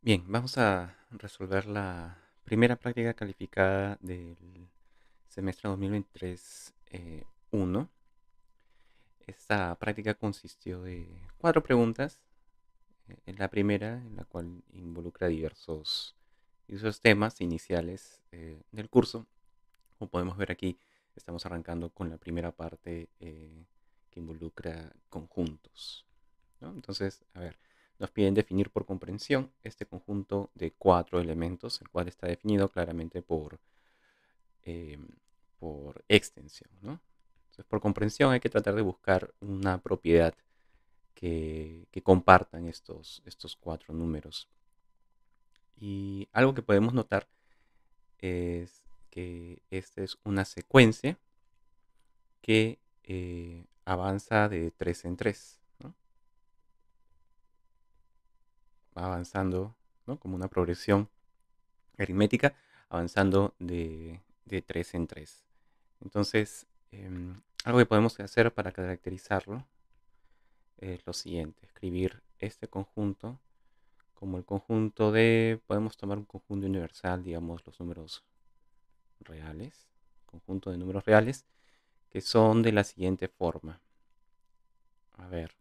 Bien, vamos a resolver la primera práctica calificada del semestre 2023 1. Esta práctica consistió de 4 preguntas. La primera, en la cual involucra diversos temas iniciales del curso. Como podemos ver aquí, estamos arrancando con la primera parte que involucra conjuntos, ¿no? Entonces, a ver, nos piden definir por comprensión este conjunto de 4 elementos, el cual está definido claramente eh, por extensión, ¿no? Entonces, por comprensión hay que tratar de buscar una propiedad que compartan estos 4 números. Y algo que podemos notar es que esta es una secuencia que avanza de 3 en 3, ¿no? Va avanzando, ¿no? Como una progresión aritmética, avanzando de 3 en 3. Entonces, algo que podemos hacer para caracterizarlo es lo siguiente: escribir este conjunto como el conjunto de, podemos tomar un conjunto universal, digamos los números reales, conjunto de números reales, que son de la siguiente forma. A ver,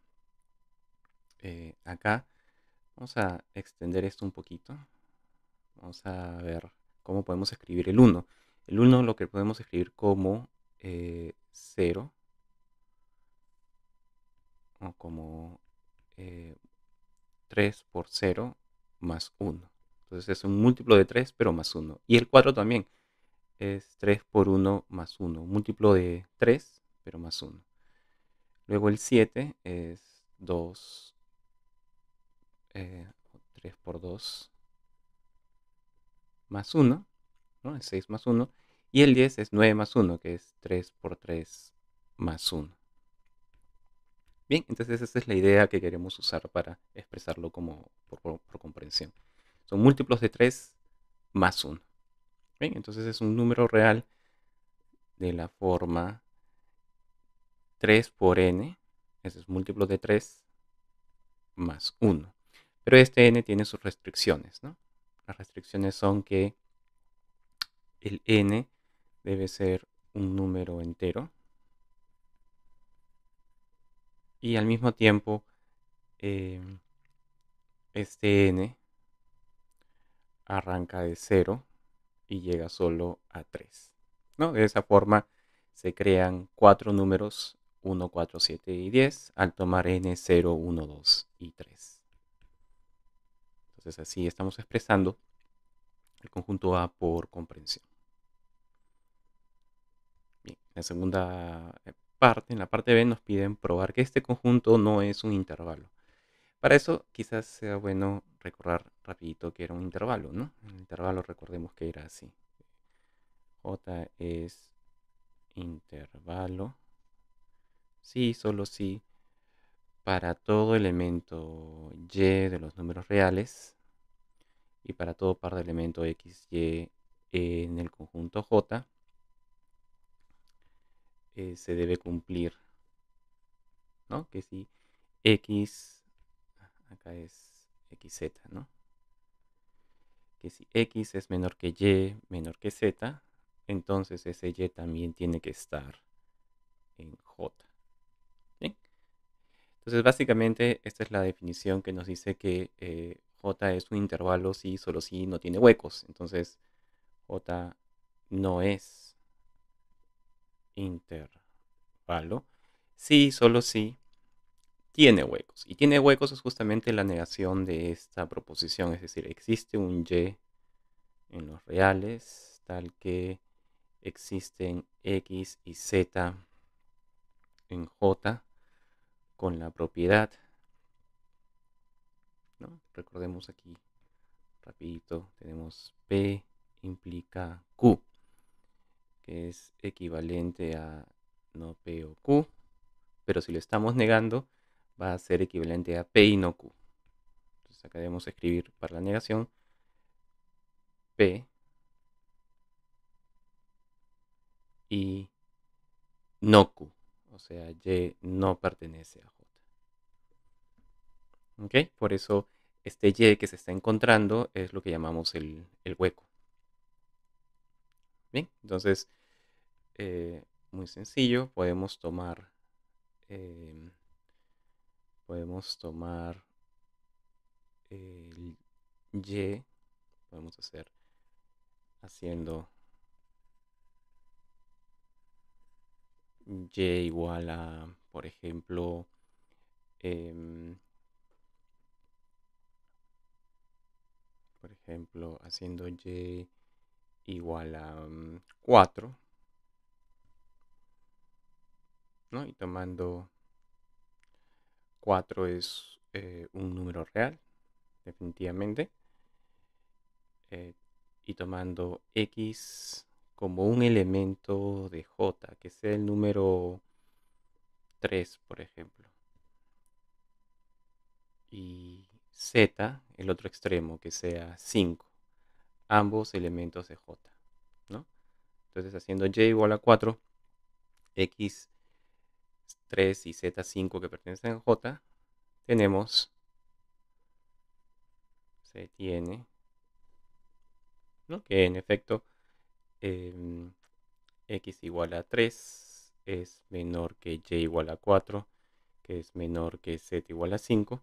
acá vamos a extender esto un poquito. Vamos a ver cómo podemos escribir el 1. El 1 lo que podemos escribir como 0 o como 3 por 0 más 1. Entonces es un múltiplo de 3 pero más 1. Y el 4 también es 3 por 1 más 1. Un múltiplo de 3 pero más 1. Luego el 7 es 2, 3 por 2 más 1, ¿no? Es 6 más 1. Y el 10 es 9 más 1, que es 3 por 3 más 1. Bien, entonces esa es la idea que queremos usar para expresarlo como por comprensión. Son múltiplos de 3 más 1. Bien, entonces es un número real de la forma 3 por n. Ese es múltiplo de 3 más 1. Pero este n tiene sus restricciones, ¿no? Las restricciones son que el n debe ser un número entero y al mismo tiempo eh, este n arranca de 0 y llega solo a 3, ¿no? De esa forma se crean 4 números 1, 4, 7 y 10 al tomar n 0, 1, 2 y 3. Entonces así estamos expresando el conjunto A por comprensión. Bien, la segunda parte, en la parte B, nos piden probar que este conjunto no es un intervalo. Para eso quizás sea bueno recordar rapidito que era un intervalo, ¿no? El intervalo, recordemos que era así. J es intervalo, sí, solo sí, para todo elemento y de los números reales y para todo par de elemento x, y en el conjunto J se debe cumplir, ¿no? Que si x, acá es xz, ¿no? Que si x es menor que y, menor que z, entonces ese y también tiene que estar en j. ¿Bien? Entonces básicamente esta es la definición que nos dice que j es un intervalo si solo si no tiene huecos. Entonces j no es intervalo si solo si tiene huecos. Y tiene huecos es justamente la negación de esta proposición. Es decir, existe un y en los reales tal que existen x y z en j con la propiedad, ¿no? Recordemos aquí rapidito, tenemos P implica Q, que es equivalente a no P o Q, pero si lo estamos negando va a ser equivalente a P y no Q. Entonces acá debemos escribir para la negación P y no Q, o sea, Y no pertenece a J. ¿Ok? Por eso Este Y que se está encontrando es lo que llamamos el hueco. Bien, entonces, muy sencillo, eh, podemos tomar el Y, podemos hacer haciendo Y igual a, por ejemplo, em, haciendo Y igual a 4, ¿no? Y tomando 4 es un número real, definitivamente. Y tomando X como un elemento de J, que sea el número 3, por ejemplo. Y Z, el otro extremo, que sea 5. Ambos elementos de J, ¿no? Entonces, haciendo Y igual a 4, X 3 y Z 5 que pertenecen a J, se tiene, ¿no? Que en efecto X igual a 3 es menor que Y igual a 4, que es menor que Z igual a 5.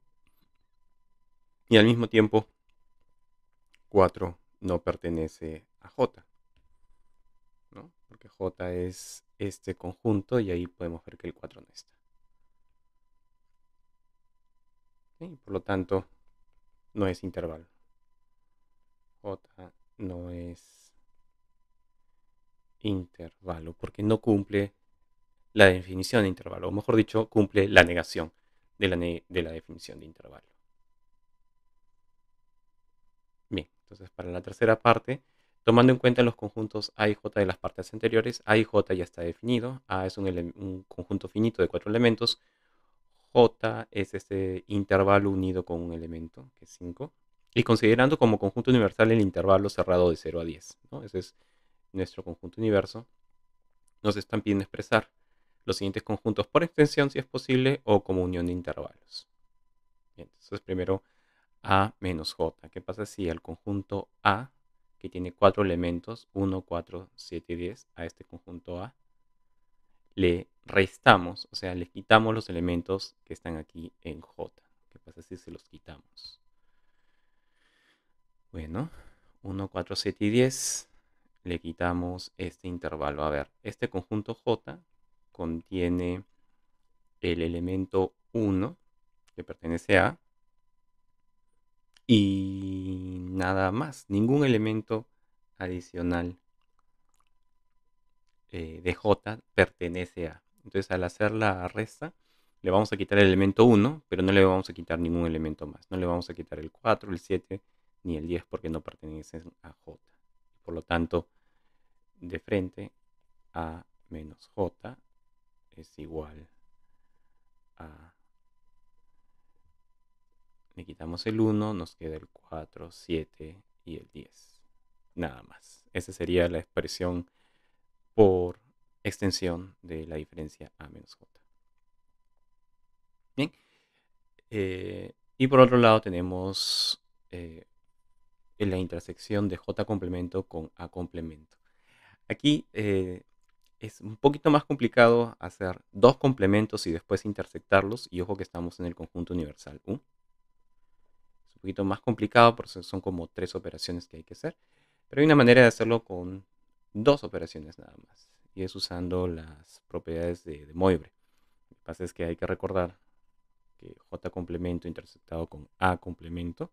Y al mismo tiempo, 4 no pertenece a J, ¿no? Porque J es este conjunto y ahí podemos ver que el 4 no está. ¿Sí? Por lo tanto, no es intervalo. J no es intervalo porque no cumple la definición de intervalo, o mejor dicho, cumple la negación de la definición de intervalo. Bien, entonces para la tercera parte, tomando en cuenta los conjuntos A y J de las partes anteriores, A y J ya está definido. A es un conjunto finito de 4 elementos. J es este intervalo unido con un elemento, que es 5. Y considerando como conjunto universal el intervalo cerrado de 0 a 10, ¿no? Ese es nuestro conjunto universo. Nos están pidiendo expresar los siguientes conjuntos por extensión, si es posible, o como unión de intervalos. Bien, entonces primero A menos J. ¿Qué pasa si al conjunto A, que tiene 4 elementos, 1, 4, 7 y 10, a este conjunto A, le restamos, o sea, le quitamos los elementos que están aquí en J? ¿Qué pasa si se los quitamos? Bueno, 1, 4, 7 y 10, le quitamos este intervalo. A ver, este conjunto J contiene el elemento 1, que pertenece a, y nada más, ningún elemento adicional de J pertenece a. Entonces, al hacer la resta, le vamos a quitar el elemento 1, pero no le vamos a quitar ningún elemento más. No le vamos a quitar el 4, el 7 ni el 10 porque no pertenecen a J. Por lo tanto, de frente, A menos J es igual a... Le quitamos el 1, nos queda el 4, 7 y el 10. Nada más. Esa sería la expresión por extensión de la diferencia A menos J. Bien. Y por otro lado tenemos la intersección de J complemento con A complemento. Aquí es un poquito más complicado hacer dos complementos y después intersectarlos. Y ojo que estamos en el conjunto universal U. Es un poquito más complicado porque son como 3 operaciones que hay que hacer. Pero hay una manera de hacerlo con 2 operaciones nada más. Y es usando las propiedades de Moivre. Lo que pasa es que hay que recordar que J complemento intersectado con A complemento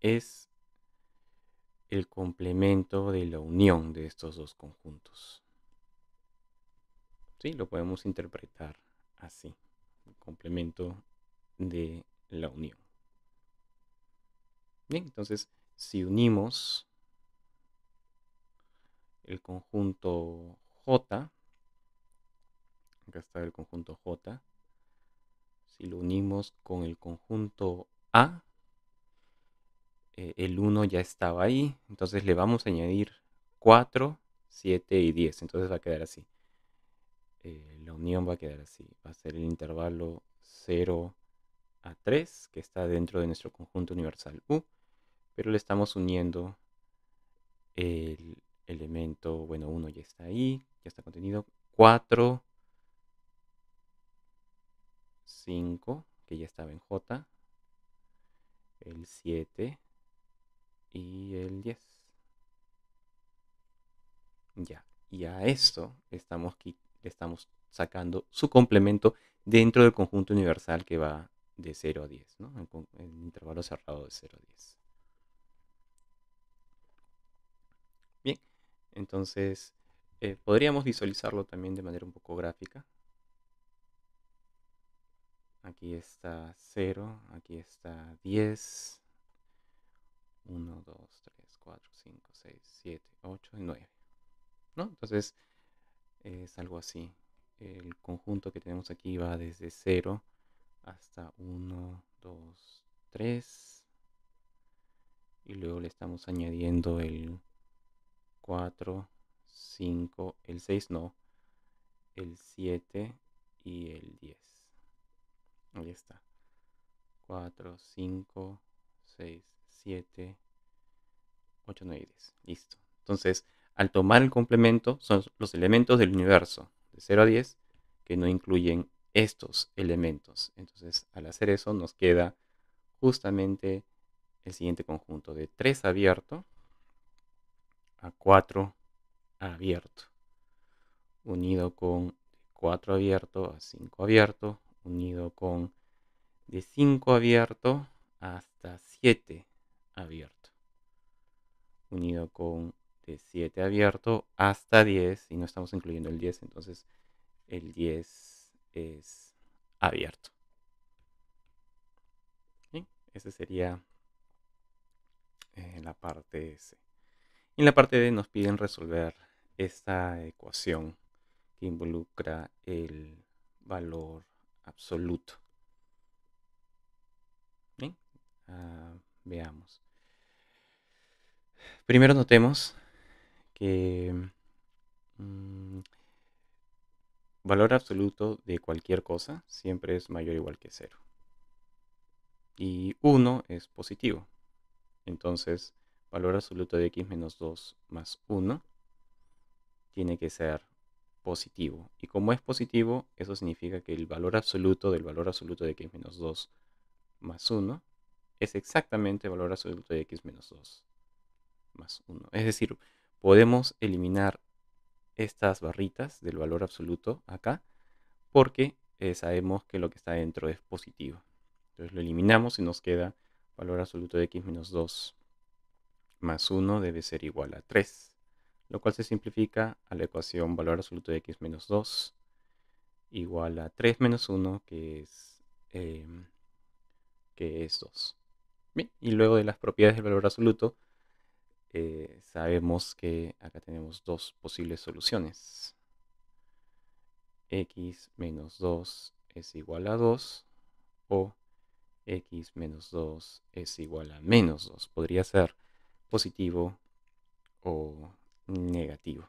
es el complemento de la unión de estos dos conjuntos. ¿Sí? Lo podemos interpretar así, el complemento de la unión. Bien, entonces, si unimos el conjunto J, acá está el conjunto J, si lo unimos con el conjunto A, el 1 ya estaba ahí, entonces le vamos a añadir 4, 7 y 10, entonces va a quedar así. La unión va a quedar así, va a ser el intervalo 0 A3, que está dentro de nuestro conjunto universal U, pero le estamos uniendo el elemento, bueno, 1 ya está ahí, ya está contenido, 4, 5, que ya estaba en J, el 7 y el 10. Ya, y a esto le estamos sacando su complemento dentro del conjunto universal que va de 0 a 10, ¿no? En intervalo cerrado de 0 a 10. Bien, entonces podríamos visualizarlo también de manera un poco gráfica. Aquí está 0, aquí está 10, 1, 2, 3, 4, 5, 6, 7, 8 y 9, ¿no? Entonces es algo así. El conjunto que tenemos aquí va desde 0 hasta 1, 2, 3 y luego le estamos añadiendo el 4, 5, el 6 no, el 7 y el 10. Ahí está. 4, 5, 6, 7, 8, 9 y 10. Listo. Entonces, al tomar el complemento, son los elementos del universo de 0 a 10 que no incluyen estos elementos. Entonces, al hacer eso, nos queda justamente el siguiente conjunto de 3 abierto a 4 abierto, unido con 4 abierto a 5 abierto, unido con de 5 abierto hasta 7 abierto, unido con de 7 abierto hasta 10, y no estamos incluyendo el 10, entonces el 10 es abierto. ¿Sí? Esa sería la parte S. Y en la parte D nos piden resolver esta ecuación que involucra el valor absoluto. ¿Bien? Veamos. Primero notemos que valor absoluto de cualquier cosa siempre es mayor o igual que 0. Y 1 es positivo. Entonces, valor absoluto de x menos 2 más 1 tiene que ser positivo. Y como es positivo, eso significa que el valor absoluto del valor absoluto de x menos 2 más 1 es exactamente el valor absoluto de x menos 2 más 1. Es decir, podemos eliminar estas barritas del valor absoluto acá porque sabemos que lo que está dentro es positivo. Entonces lo eliminamos y nos queda valor absoluto de x menos 2 más 1 debe ser igual a 3, lo cual se simplifica a la ecuación valor absoluto de x menos 2 igual a 3 menos 1, que es 2. Bien, y luego de las propiedades del valor absoluto, sabemos que acá tenemos dos posibles soluciones. X menos 2 es igual a 2 o x menos 2 es igual a menos 2. Podría ser positivo o negativo.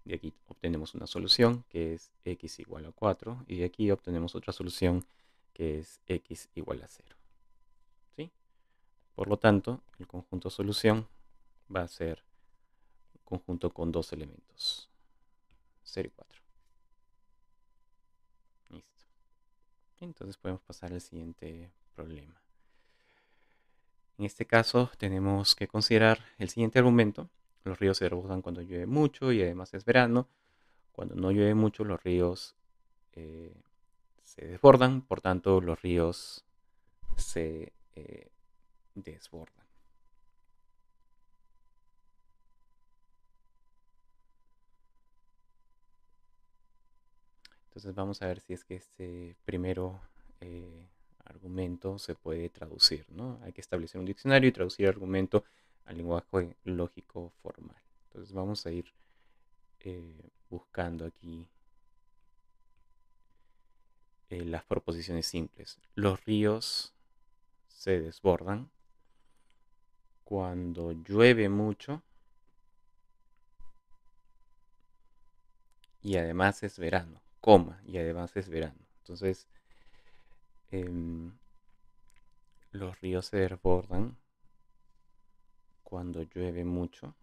De aquí obtenemos una solución que es x igual a 4 y de aquí obtenemos otra solución que es x igual a 0. ¿Sí? Por lo tanto, el conjunto solución va a ser un conjunto con dos elementos, 0 y 4. Listo. Entonces podemos pasar al siguiente problema. En este caso tenemos que considerar el siguiente argumento. Los ríos se desbordan cuando llueve mucho y además es verano. Cuando no llueve mucho los ríos se desbordan, por tanto los ríos se desbordan. Entonces vamos a ver si es que este primero argumento se puede traducir, ¿no? Hay que establecer un diccionario y traducir el argumento al lenguaje lógico formal. Entonces vamos a ir buscando aquí las proposiciones simples. Los ríos se desbordan cuando llueve mucho y además es verano, coma, y además es verano. Entonces, em, los ríos se desbordan cuando llueve mucho.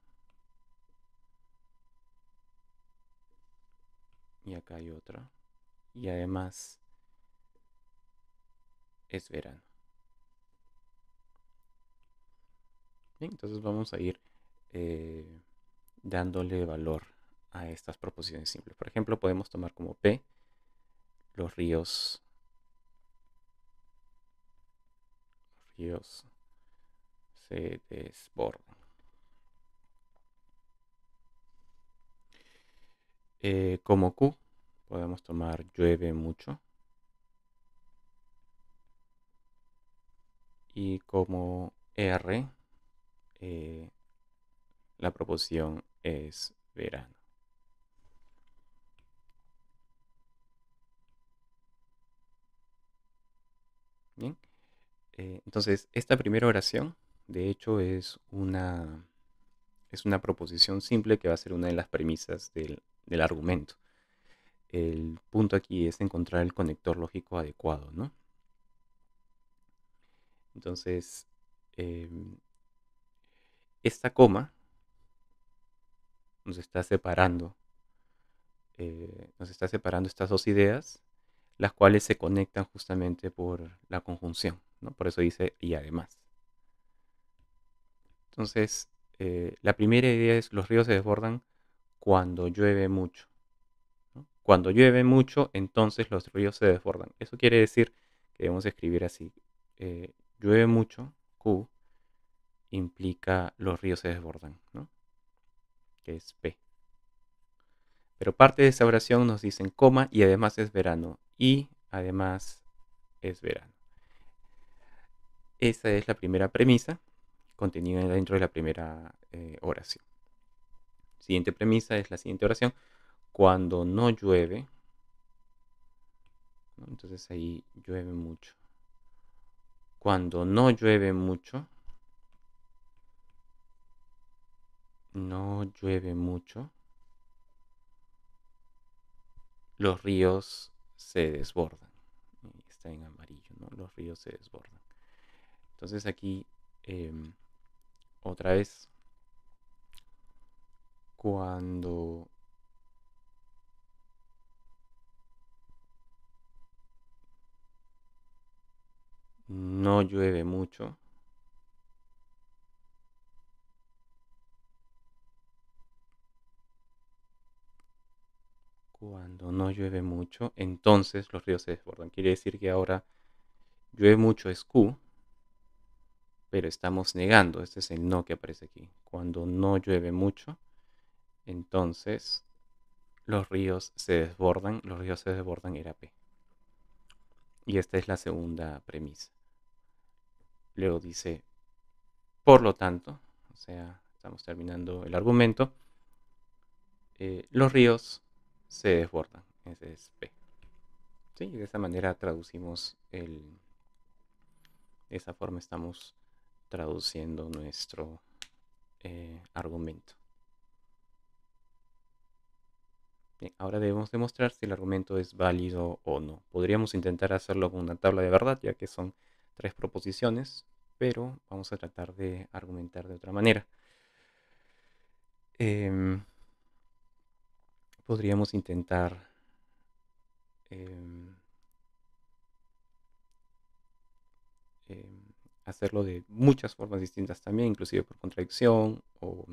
Y acá hay otra. Y además es verano. Bien, entonces vamos a ir eh, dándole valor a estas proposiciones simples. Por ejemplo, podemos tomar como P los ríos se desbordan. Como Q podemos tomar llueve mucho. Y como R, la proposición es verano. Bien, entonces esta primera oración, de hecho, es una proposición simple que va a ser una de las premisas del argumento. El punto aquí es encontrar el conector lógico adecuado, ¿no? Entonces, esta coma nos está separando estas dos ideas, las cuales se conectan justamente por la conjunción, ¿no? Por eso dice y además. Entonces, la primera idea es los ríos se desbordan cuando llueve mucho, ¿no? Cuando llueve mucho, entonces los ríos se desbordan. Eso quiere decir que debemos escribir así. Llueve mucho, Q, implica los ríos se desbordan, ¿no? Que es P. Pero parte de esa oración nos dicen coma y además es verano. Y además es verano. Esa es la primera premisa contenida dentro de la primera oración. Siguiente premisa es la siguiente oración. Cuando no llueve, ¿no? Entonces ahí llueve mucho. Cuando no llueve mucho, los ríos se desbordan. Está en amarillo, ¿no? Los ríos se desbordan. Entonces aquí, otra vez, cuando no llueve mucho, entonces los ríos se desbordan. Quiere decir que ahora llueve mucho es Q, pero estamos negando. Este es el no que aparece aquí. Cuando no llueve mucho, entonces los ríos se desbordan. Los ríos se desbordan era P. Y esta es la segunda premisa. Luego dice, por lo tanto, o sea, estamos terminando el argumento, los ríos se desbordan. Ese es P. ¿Sí? Y de esa manera traducimos de esa forma estamos traduciendo nuestro argumento. Bien, ahora debemos demostrar si el argumento es válido o no. Podríamos intentar hacerlo con una tabla de verdad, ya que son 3 proposiciones, pero vamos a tratar de argumentar de otra manera. Podríamos intentar hacerlo de muchas formas distintas también, inclusive por contradicción o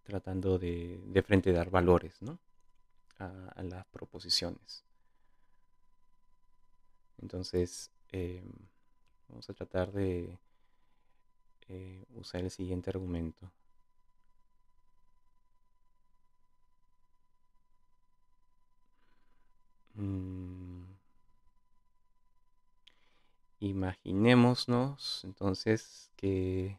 tratando de frente dar valores, ¿no? a las proposiciones. Entonces, vamos a tratar de usar el siguiente argumento. Imaginémonos entonces que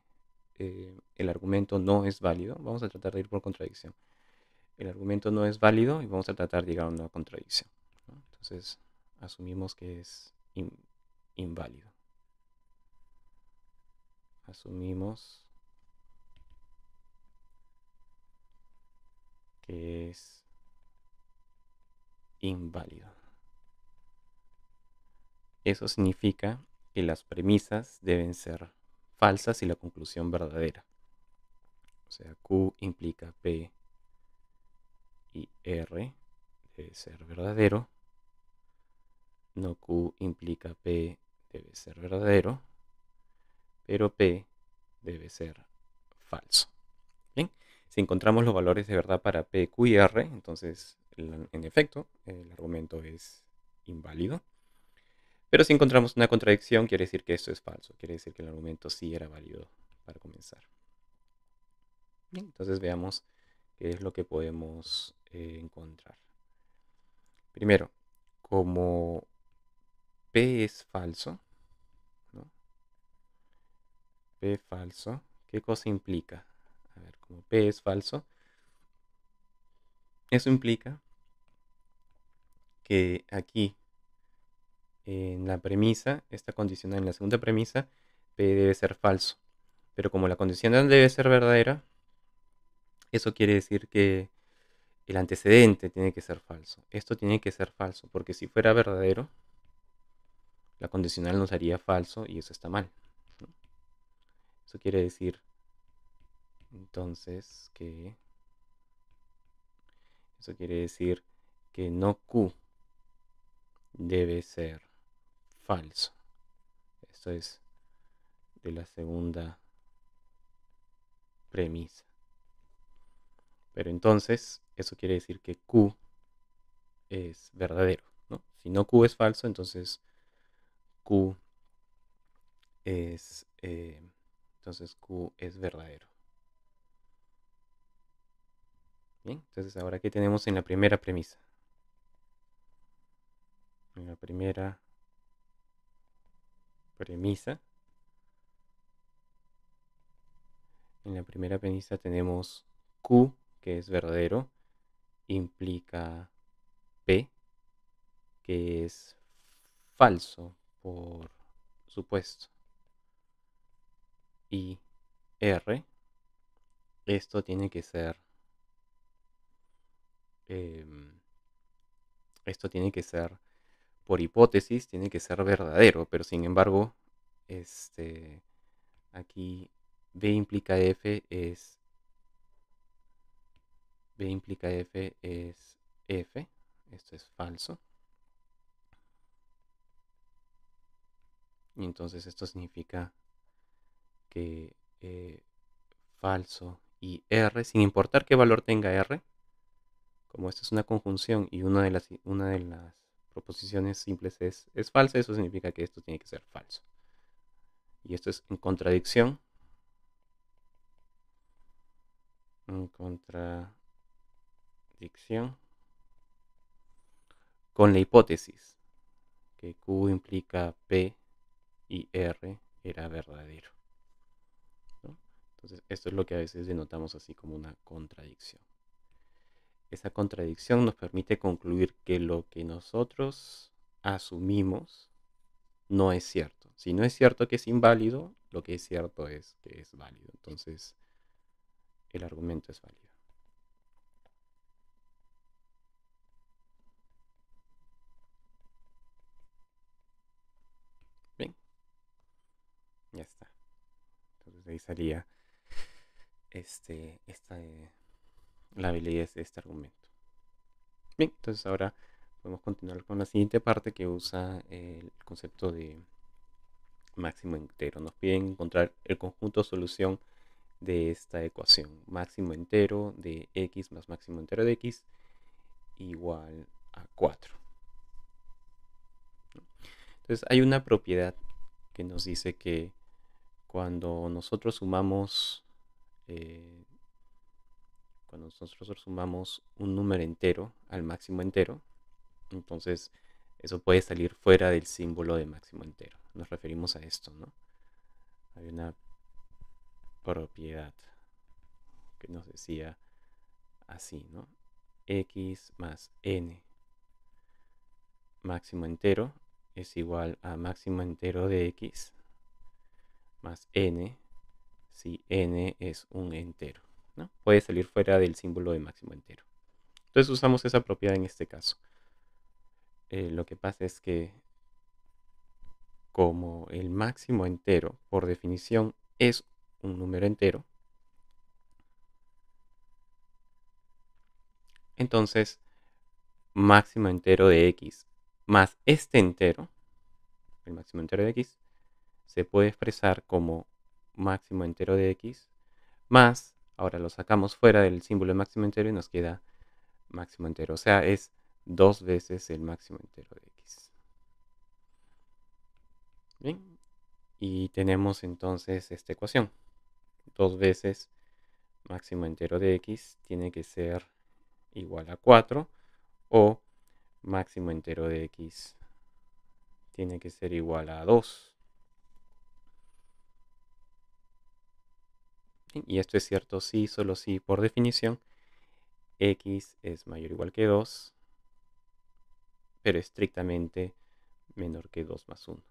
el argumento no es válido. Vamos a tratar de ir por contradicción. El argumento no es válido y vamos a tratar de llegar a una contradicción, ¿no? Entonces, asumimos que es inválido. Asumimos que es inválido. eso significa que las premisas deben ser falsas y la conclusión verdadera. O sea, Q implica P y R debe ser verdadero. No Q implica P debe ser verdadero, pero P debe ser falso. Bien, si encontramos los valores de verdad para P, Q y R, entonces en efecto el argumento es inválido. Pero si encontramos una contradicción, quiere decir que esto es falso. Quiere decir que el argumento sí era válido para comenzar. Bien, entonces veamos qué es lo que podemos encontrar. Primero, como P es falso, ¿no? P falso, ¿qué cosa implica? A ver, como P es falso, eso implica que aquí en la premisa, esta condicional en la segunda premisa, P debe ser falso. Pero como la condicional debe ser verdadera, eso quiere decir que el antecedente tiene que ser falso. Esto tiene que ser falso, porque si fuera verdadero, la condicional nos haría falso y eso está mal, ¿no? Eso quiere decir entonces que no Q debe ser falso. Esto es de la segunda premisa. Pero entonces eso quiere decir que Q es verdadero, ¿no? Si no Q es falso, entonces Q es verdadero. Bien, entonces ahora ¿qué tenemos en la primera premisa? En la primera premisa, tenemos Q, que es verdadero, implica P, que es falso, por supuesto. Y R, esto tiene que ser por hipótesis, tiene que ser verdadero, pero sin embargo, aquí B implica F es F, esto es falso. Y entonces esto significa que falso y R, sin importar qué valor tenga R, como esto es una conjunción y una de las proposiciones simples es falsa, eso significa que esto tiene que ser falso. Y esto es en contradicción. Con la hipótesis que Q implica P y R era verdadero, ¿no? Entonces esto es lo que a veces denotamos así como una contradicción. Esa contradicción nos permite concluir que lo que nosotros asumimos no es cierto. Si no es cierto que es inválido, lo que es cierto es que es válido. Entonces el argumento es válido. Bien, ya está. Entonces ahí salía la validez de este argumento. Bien, entonces ahora podemos continuar con la siguiente parte que usa el concepto de máximo entero. Nos piden encontrar el conjunto solución de esta ecuación. Máximo entero de x más máximo entero de x igual a 4. Entonces hay una propiedad que nos dice que cuando nosotros sumamos un número entero al máximo entero, entonces eso puede salir fuera del símbolo de máximo entero. Nos referimos a esto, ¿no? Hay una propiedad que nos decía así, ¿no? X más n máximo entero es igual a máximo entero de x más n si n es un entero, ¿no? Puede salir fuera del símbolo de máximo entero. Entonces usamos esa propiedad en este caso. Lo que pasa es que como el máximo entero, por definición, es un número entero, entonces máximo entero de x más este entero, el máximo entero de x, se puede expresar como máximo entero de x más, ahora lo sacamos fuera del símbolo de máximo entero y nos queda máximo entero. O sea, es 2 veces el máximo entero de x. Bien, y tenemos entonces esta ecuación. 2 veces máximo entero de x tiene que ser igual a 4 o máximo entero de x tiene que ser igual a 2. Y esto es cierto si, solo si, por definición, x es mayor o igual que 2, pero estrictamente menor que 2 más 1,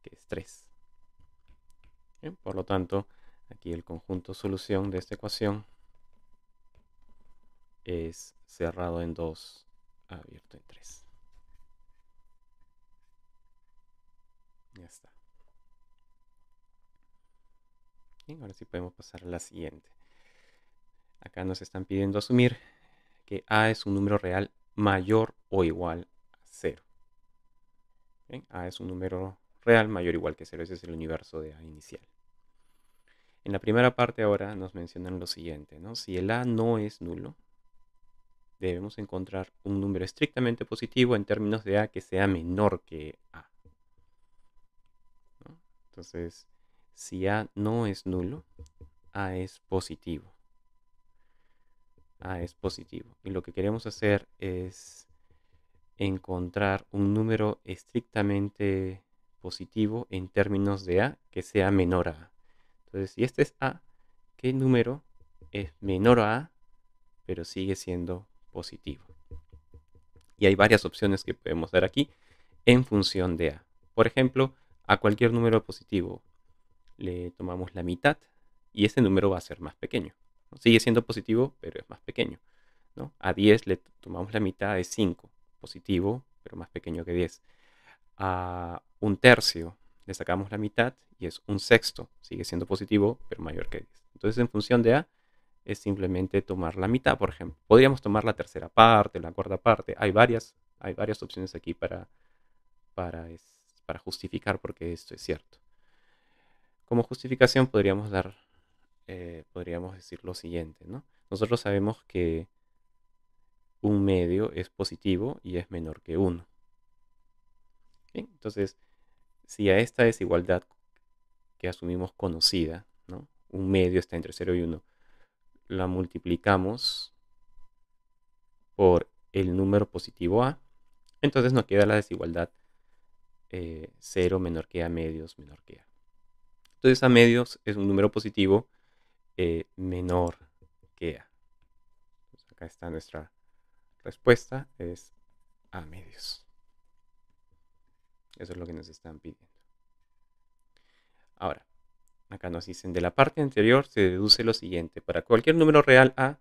que es 3. Bien, por lo tanto, aquí el conjunto solución de esta ecuación es cerrado en 2, abierto en 3. Ya está. Bien, ahora sí podemos pasar a la siguiente. Acá nos están pidiendo asumir que a es un número real mayor o igual a 0. Bien, a es un número real mayor o igual que 0. Ese es el universo de a inicial. En la primera parte ahora nos mencionan lo siguiente, ¿no? Si el a no es nulo, debemos encontrar un número estrictamente positivo en términos de a que sea menor que a, ¿no? Entonces, si a no es nulo, a es positivo. A es positivo. Y lo que queremos hacer es encontrar un número estrictamente positivo en términos de a que sea menor a a. Entonces, si este es a, ¿qué número es menor a a, pero sigue siendo positivo? Y hay varias opciones que podemos dar aquí en función de a. Por ejemplo, a cualquier número positivo le tomamos la mitad y ese número va a ser más pequeño, ¿no? Sigue siendo positivo, pero es más pequeño, ¿no? A 10 le tomamos la mitad, es 5, positivo, pero más pequeño que 10. A un tercio le sacamos la mitad y es un sexto, sigue siendo positivo, pero mayor que 10. Entonces, en función de a, es simplemente tomar la mitad, por ejemplo. Podríamos tomar la tercera parte, la cuarta parte. Hay varias opciones aquí para, para justificar por qué esto es cierto. Como justificación podríamos decir lo siguiente, ¿no? Nosotros sabemos que un medio es positivo y es menor que 1. Bien, entonces, si a esta desigualdad que asumimos conocida, ¿no? Un medio está entre 0 y 1, la multiplicamos por el número positivo a, entonces nos queda la desigualdad 0 menor que a medios menor que a. Entonces a medios es un número positivo menor que a. Entonces, acá está nuestra respuesta, es a medios. Eso es lo que nos están pidiendo. Ahora, acá nos dicen, de la parte anterior se deduce lo siguiente. Para cualquier número real a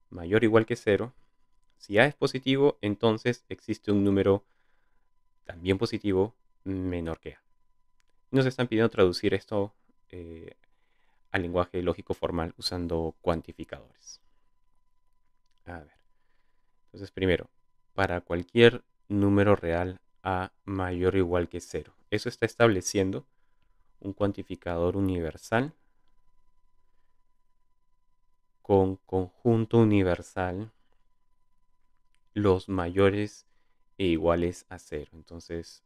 mayor o igual que 0, si a es positivo, entonces existe un número también positivo menor que a. Nos están pidiendo traducir esto al lenguaje lógico formal usando cuantificadores. A ver. Entonces, primero, para cualquier número real a mayor o igual que 0. Eso está estableciendo un cuantificador universal con conjunto universal los mayores e iguales a 0. Entonces,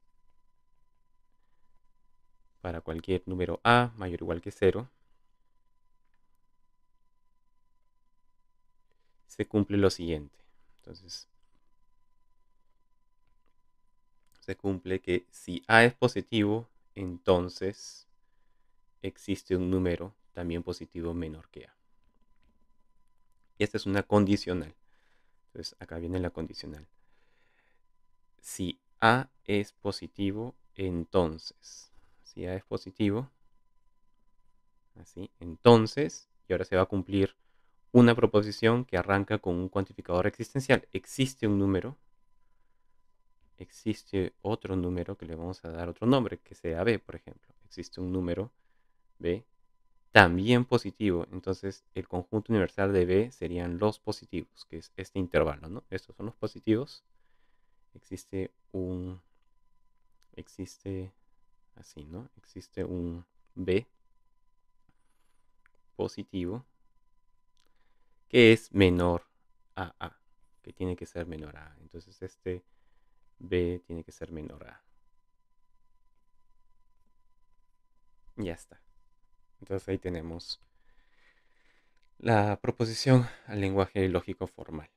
para cualquier número a mayor o igual que 0, se cumple lo siguiente. Entonces, se cumple que si a es positivo, entonces existe un número también positivo menor que a. Y esta es una condicional. Entonces, acá viene la condicional. Si a es positivo, entonces, si a es positivo, así, entonces, y ahora se va a cumplir una proposición que arranca con un cuantificador existencial. Existe un número existe otro número que le vamos a dar otro nombre, que sea B, por ejemplo. Existe un número B también positivo. Entonces, el conjunto universal de B serían los positivos, que es este intervalo, ¿no? Estos son los positivos. Existe así, ¿no? Existe un B positivo que es menor a A, que tiene que ser menor a A. Entonces, este B tiene que ser menor a. Ya está. Entonces ahí tenemos la proposición al lenguaje lógico formal,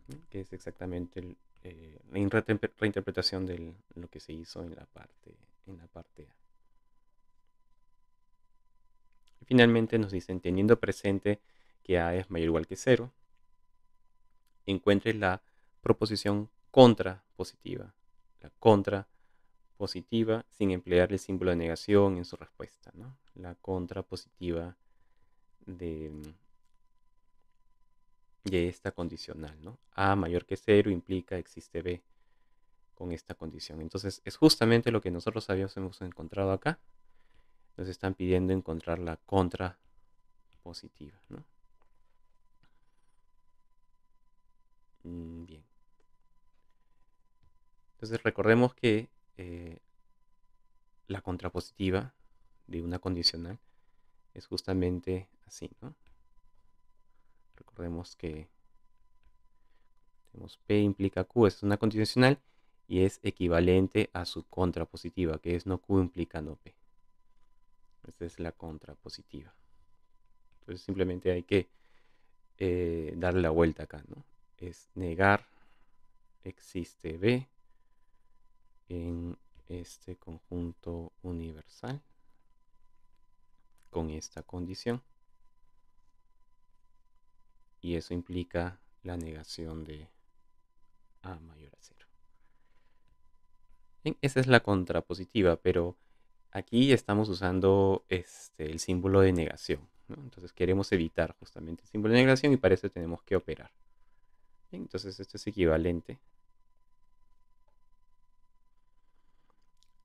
¿no? Que es exactamente la reinterpretación de lo que se hizo en la parte A. Y finalmente nos dicen, teniendo presente que A es mayor o igual que 0, encuentre la proposición contrapositiva. La contrapositiva sin emplear el símbolo de negación en su respuesta, ¿no? La contrapositiva de, de esta condicional, ¿no? A mayor que 0 implica existe B con esta condición. Entonces es justamente lo que nosotros hemos encontrado acá. Nos están pidiendo encontrar la contrapositiva, ¿no? Bien. Entonces recordemos que la contrapositiva de una condicional es justamente así, ¿no? Recordemos que tenemos P implica Q, es una condicional y es equivalente a su contrapositiva, que es no Q implica no P. Esta es la contrapositiva. Entonces simplemente hay que darle la vuelta acá, ¿no? Es negar existe B en este conjunto universal con esta condición. Y eso implica la negación de A mayor a 0. Bien, esa es la contrapositiva, pero aquí estamos usando el símbolo de negación, ¿no? Entonces queremos evitar justamente el símbolo de negación y para eso tenemos que operar. Bien, entonces esto es equivalente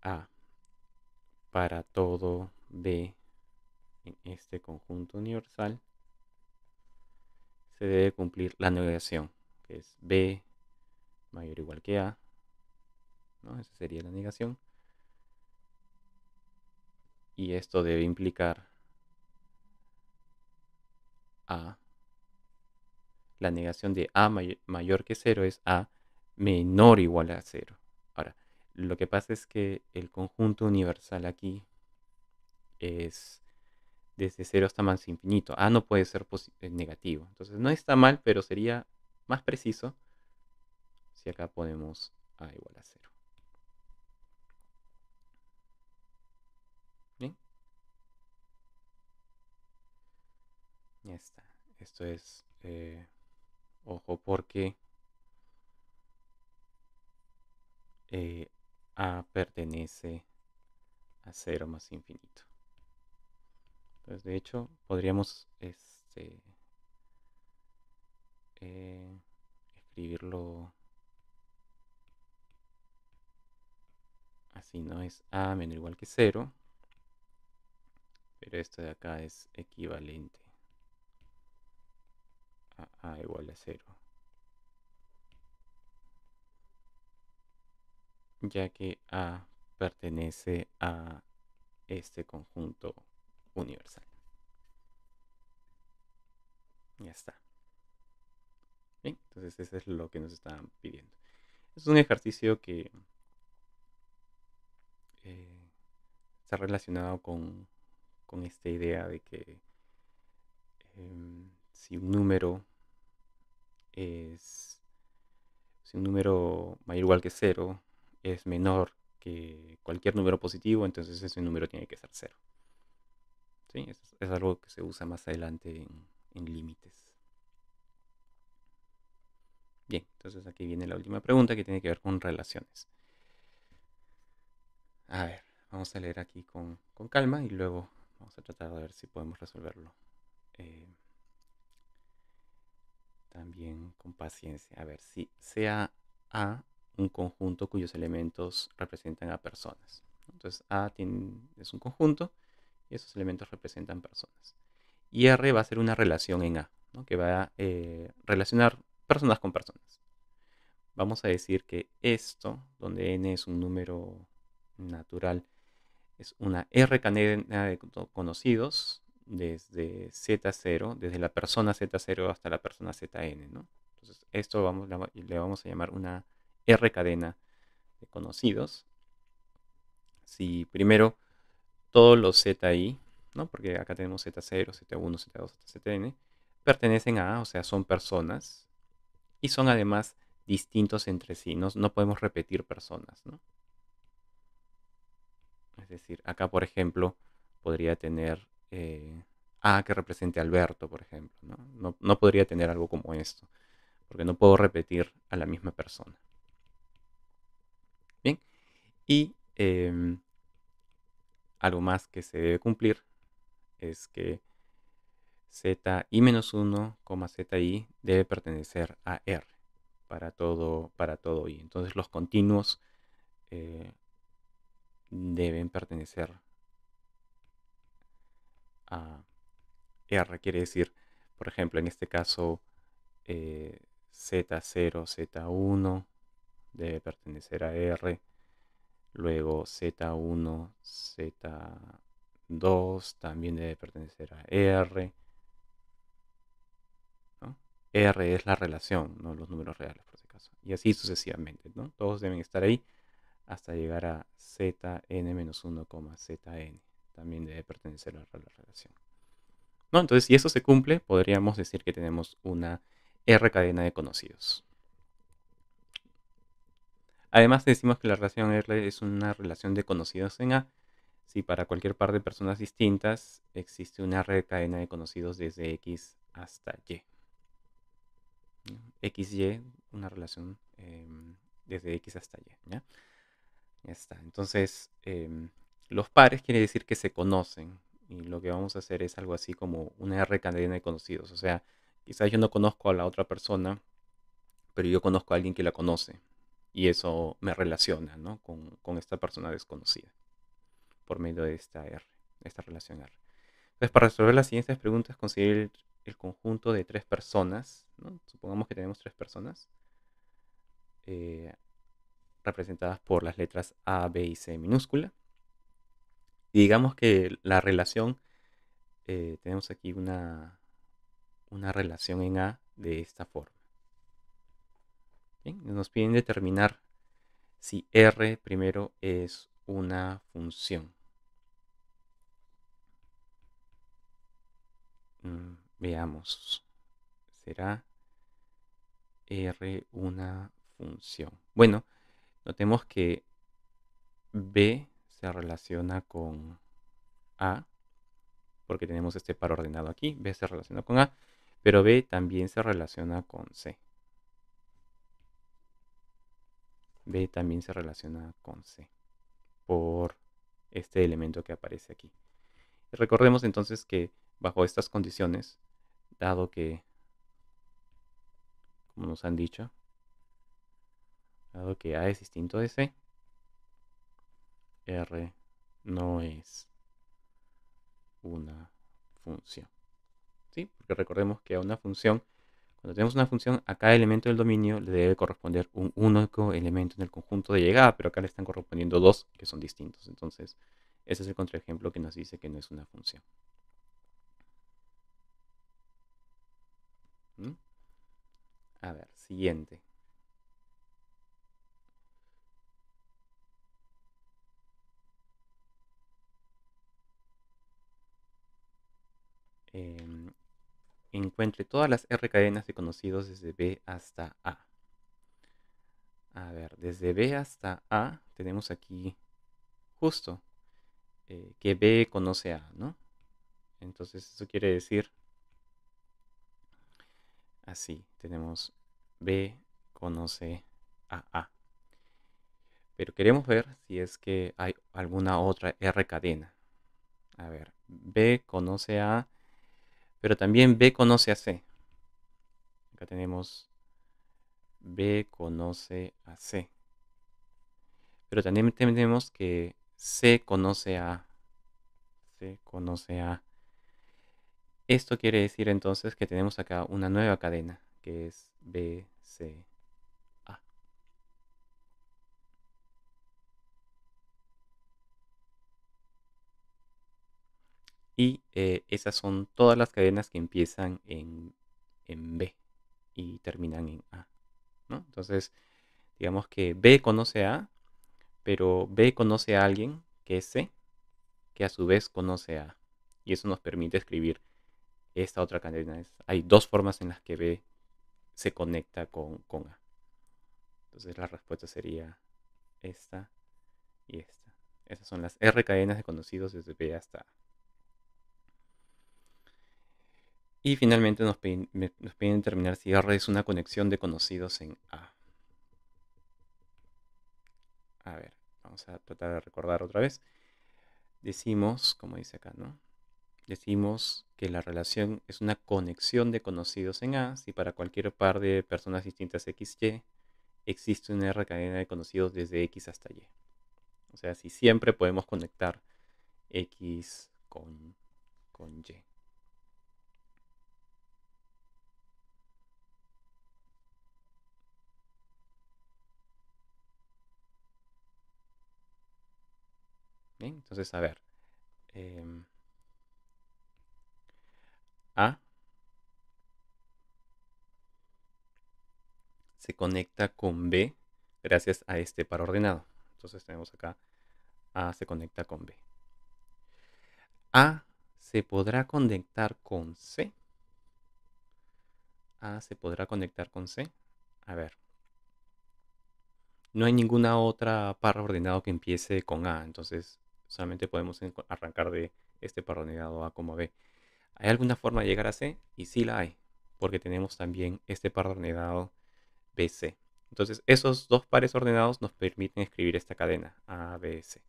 a para todo B en este conjunto universal se debe cumplir la negación, que es B mayor o igual que A, ¿no? Esa sería la negación. Y esto debe implicar A. La negación de A mayor que 0 es A menor o igual a 0. Ahora, lo que pasa es que el conjunto universal aquí es desde 0 hasta más infinito. A no puede ser negativo. Entonces no está mal, pero sería más preciso si acá ponemos A igual a 0. Bien, ya está. Esto es, ojo, porque A pertenece a 0 más infinito. Entonces, de hecho, podríamos escribirlo así, ¿no? Es A menor o igual que 0, pero esto de acá es equivalente a A igual a 0, ya que A pertenece a este conjunto universal. Ya está. Bien, entonces eso es lo que nos estaban pidiendo. Es un ejercicio que está relacionado con esta idea de que si un número es si un número mayor o igual que 0 es menor que cualquier número positivo, entonces ese número tiene que ser 0. ¿Sí? Es algo que se usa más adelante en límites. Bien, entonces aquí viene la última pregunta que tiene que ver con relaciones. A ver, vamos a leer aquí con calma y luego vamos a tratar de ver si podemos resolverlo también con paciencia. A ver, si sea A un conjunto cuyos elementos representan a personas. Entonces A es un conjunto y esos elementos representan personas. Y R va a ser una relación en A, ¿no? Que va a relacionar personas con personas. Vamos a decir que esto, donde n es un número natural, es una R cadena de conocidos desde Z0, desde la persona Z0 hasta la persona Zn, ¿no? Entonces, esto le vamos a llamar una R cadena de conocidos. Si primero todos los Zi, ¿no? Porque acá tenemos Z0, Z1, Z2, Zn, pertenecen a A, o sea, son personas, y son además distintos entre sí, no podemos repetir personas, ¿no? Es decir, acá, por ejemplo, podría tener A que represente a Alberto, por ejemplo, ¿no? No podría tener algo como esto, porque no puedo repetir a la misma persona. Bien, y algo más que se debe cumplir es que Zi-1, Zi debe pertenecer a R para todo I. Entonces los continuos deben pertenecer a R. Quiere decir, por ejemplo, en este caso, Z0, Z1 debe pertenecer a R. Luego Z1, Z2 también debe pertenecer a R. ¿No? R es la relación, no los números reales, por este caso. Y así sucesivamente, ¿no? Todos deben estar ahí hasta llegar a Zn-1, Zn. También debe pertenecer a la relación. ¿No? Entonces, si eso se cumple, podríamos decir que tenemos una R cadena de conocidos. Además, decimos que la relación R es una relación de conocidos en A. Si para cualquier par de personas distintas existe una R cadena de conocidos desde X hasta Y. XY, una relación desde X hasta Y. ¿Ya? Ya está. Entonces, los pares quiere decir que se conocen. Y lo que vamos a hacer es algo así como una R cadena de conocidos. O sea, quizás yo no conozco a la otra persona, pero yo conozco a alguien que la conoce. Y eso me relaciona, ¿no? con esta persona desconocida por medio de esta R, esta relación R. Entonces, para resolver las siguientes preguntas, considerar el conjunto de tres personas, ¿no? Supongamos que tenemos tres personas representadas por las letras A, B y C minúscula. Y digamos que la relación, tenemos aquí una relación en A de esta forma. Bien, nos piden determinar si R primero es una función. Veamos. ¿Será R una función? Bueno, notemos que B se relaciona con A, porque tenemos este par ordenado aquí. B se relaciona con A, pero B también se relaciona con C. B también se relaciona con C por este elemento que aparece aquí. Y recordemos entonces que bajo estas condiciones, dado que, como nos han dicho, dado que A es distinto de C, R no es una función. ¿Sí? Porque recordemos que a una función, cuando tenemos una función, a cada elemento del dominio le debe corresponder un único elemento en el conjunto de llegada, pero acá le están correspondiendo dos que son distintos. Entonces, ese es el contraejemplo que nos dice que no es una función. ¿Mm? A ver, siguiente. Encuentre todas las R cadenas de conocidos desde B hasta A. A ver, desde B hasta A tenemos aquí justo que B conoce A, ¿no? Entonces eso quiere decir así, tenemos B conoce a A. Pero queremos ver si es que hay alguna otra R cadena. A ver, B conoce a A, pero también B conoce a C. Acá tenemos B conoce a C. Pero también tenemos que C conoce a. C conoce a. Esto quiere decir entonces que tenemos acá una nueva cadena, que es B, C, A. Y esas son todas las cadenas que empiezan en B y terminan en A, ¿no? Entonces, digamos que B conoce a A, pero B conoce a alguien, que es C, que a su vez conoce a A. Y eso nos permite escribir esta otra cadena. Hay dos formas en las que B se conecta con A. Entonces la respuesta sería esta y esta. Esas son las R cadenas de conocidos desde B hasta A. Y finalmente nos piden determinar si R es una conexión de conocidos en A. A ver, vamos a tratar de recordar otra vez. Decimos, como dice acá, ¿no? Decimos que la relación es una conexión de conocidos en A si para cualquier par de personas distintas XY existe una R cadena de conocidos desde X hasta Y. O sea, si siempre podemos conectar X con Y. ¿Bien? Entonces, a ver. A se conecta con B gracias a este par ordenado. Entonces tenemos acá A se conecta con B. A se podrá conectar con C. A se podrá conectar con C. A ver. No hay ninguna otra par ordenado que empiece con A. Entonces solamente podemos arrancar de este par ordenado A como B. ¿Hay alguna forma de llegar a C? Y sí la hay. Porque tenemos también este par ordenado BC. Entonces esos dos pares ordenados nos permiten escribir esta cadena A, B, C.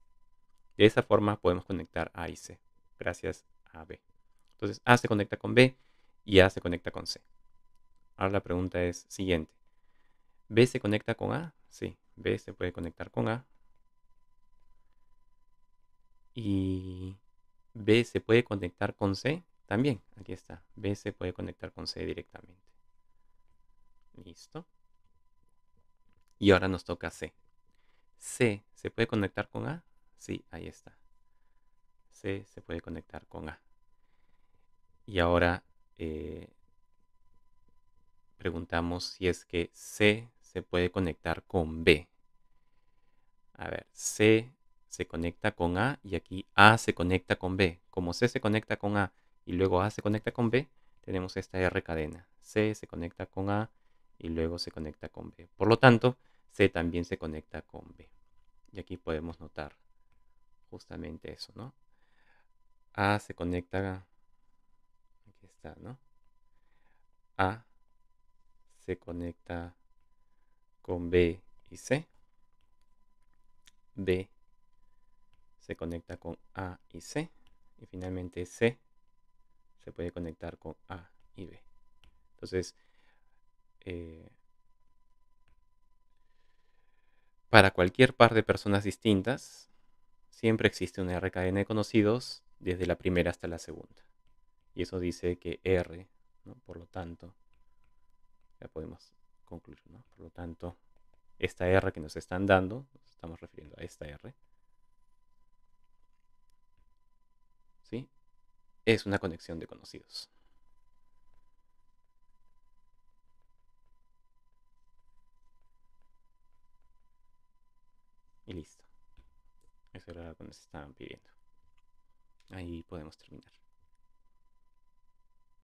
De esa forma podemos conectar A y C, gracias a B. Entonces A se conecta con B y A se conecta con C. Ahora la pregunta es siguiente. ¿B se conecta con A? Sí, B se puede conectar con A. Y B se puede conectar con C también. Aquí está. B se puede conectar con C directamente. Listo. Y ahora nos toca C. ¿C se puede conectar con A? Sí, ahí está. C se puede conectar con A. Y ahora preguntamos si es que C se puede conectar con B. A ver, C se conecta con A y aquí A se conecta con B. Como C se conecta con A y luego A se conecta con B, tenemos esta R cadena. C se conecta con A y luego se conecta con B. Por lo tanto, C también se conecta con B. Y aquí podemos notar justamente eso, ¿no? A se conecta, aquí está, ¿no? A se conecta con B y C. B se conecta con A y C. Y finalmente C se puede conectar con A y B. Entonces, eh, para cualquier par de personas distintas, siempre existe una R cadena de conocidos desde la primera hasta la segunda. Y eso dice que R, ¿no? Por lo tanto, ya podemos concluir, ¿no? Por lo tanto, esta R que nos están dando, nos estamos refiriendo a esta R, ¿sí? Es una conexión de conocidos. Y listo. Eso era lo que nos estaban pidiendo. Ahí podemos terminar.